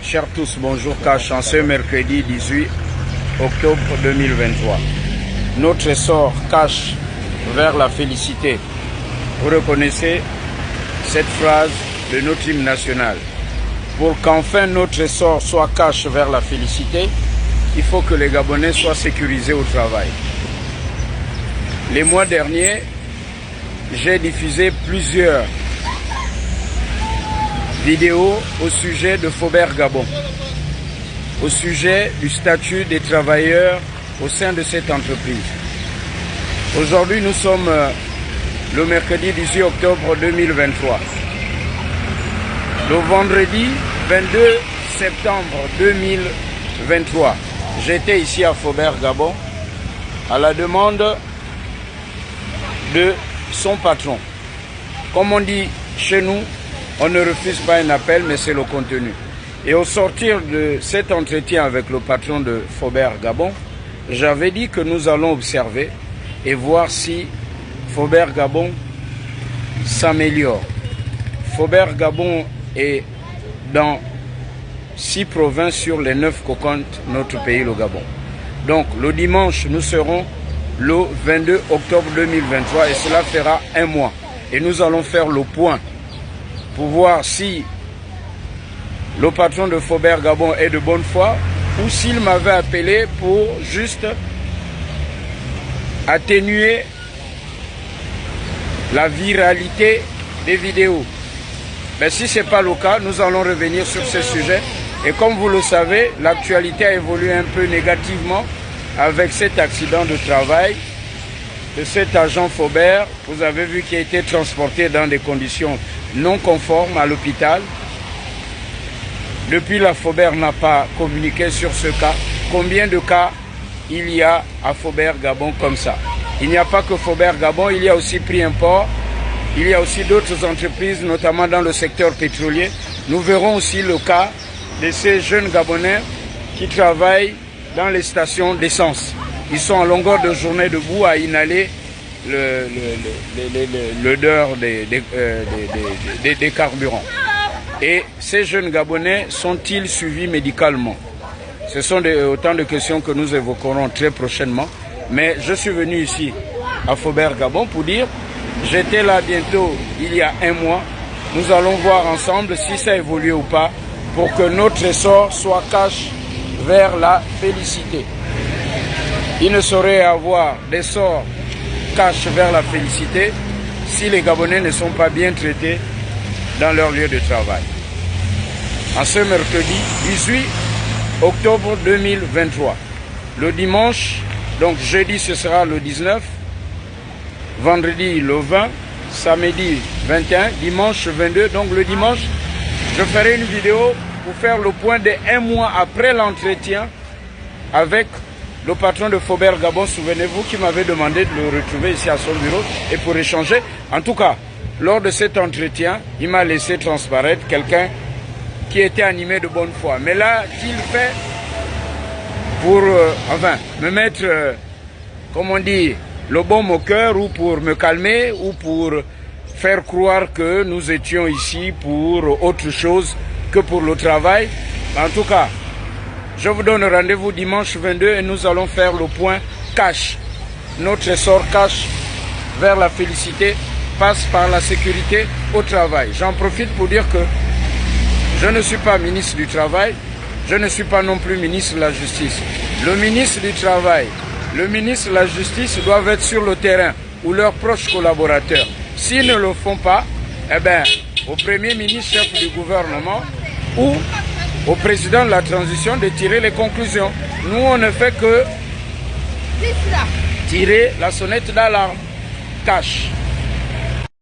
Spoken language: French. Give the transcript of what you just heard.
Chers tous, bonjour Cash, en ce mercredi 18 octobre 2023. Notre essor Cash vers la félicité. Vous reconnaissez cette phrase de notre hymne national. Pour qu'enfin notre essor soit Cash vers la félicité, il faut que les Gabonais soient sécurisés au travail. Les mois derniers, j'ai diffusé plusieurs vidéos au sujet de Faubert Gabon, au sujet du statut des travailleurs au sein de cette entreprise. Aujourd'hui, nous sommes le mercredi 18 octobre 2023. Le vendredi 22 septembre 2023, j'étais ici à Faubert Gabon à la demande de son patron. Comme on dit chez nous, on ne refuse pas un appel, mais c'est le contenu. Et au sortir de cet entretien avec le patron de Faubert Gabon, j'avais dit que nous allons observer et voir si Faubert Gabon s'améliore. Faubert Gabon est dans 6 provinces sur les 9 que compte notre pays, le Gabon. Donc le dimanche, nous serons le 22 octobre 2023 et cela fera un mois. Et nous allons faire le point pour voir si le patron de Faubert Gabon est de bonne foi ou s'il m'avait appelé pour juste atténuer la viralité des vidéos. Mais si ce n'est pas le cas, nous allons revenir sur ce sujet. Et comme vous le savez, l'actualité a évolué un peu négativement avec cet accident de travail de cet agent Faubert, vous avez vu qu'il a été transporté dans des conditions non conformes à l'hôpital. Depuis là, Faubert n'a pas communiqué sur ce cas. Combien de cas il y a à Faubert Gabon comme ça? Il n'y a pas que Faubert Gabon, il y a aussi Prix Import, il y a aussi d'autres entreprises, notamment dans le secteur pétrolier. Nous verrons aussi le cas de ces jeunes Gabonais qui travaillent dans les stations d'essence. Ils sont en longueur de journée debout à inhaler l'odeur des carburants. Et ces jeunes Gabonais sont-ils suivis médicalement? Ce sont autant de questions que nous évoquerons très prochainement. Mais je suis venu ici à Faubert Gabon pour dire, j'étais là bientôt il y a un mois. Nous allons voir ensemble si ça évolue ou pas pour que notre essor soit Cash vers la félicité. Il ne saurait avoir d'essor Cash vers la félicité si les Gabonais ne sont pas bien traités dans leur lieu de travail. En ce mercredi 18 octobre 2023, le dimanche, donc jeudi ce sera le 19, vendredi le 20, samedi 21, dimanche 22. Donc le dimanche, je ferai une vidéo pour faire le point de un mois après l'entretien avec le patron de Faubert Gabon. Souvenez-vous qui m'avait demandé de le retrouver ici à son bureau et pour échanger. En tout cas, lors de cet entretien, il m'a laissé transparaître quelqu'un qui était animé de bonne foi. Mais là, qu'il fait pour me mettre, comme on dit, le baume au cœur ou pour me calmer ou pour faire croire que nous étions ici pour autre chose que pour le travail. En tout cas, je vous donne rendez-vous dimanche 22 et nous allons faire le point Cash. Notre essor Cash vers la félicité passe par la sécurité au travail. J'en profite pour dire que je ne suis pas ministre du Travail, je ne suis pas non plus ministre de la Justice. Le ministre du Travail, le ministre de la Justice doivent être sur le terrain ou leurs proches collaborateurs. S'ils ne le font pas, eh bien, au Premier ministre, chef du gouvernement ou au président de la transition de tirer les conclusions. Nous, on ne fait que tirer la sonnette d'alarme. Cash.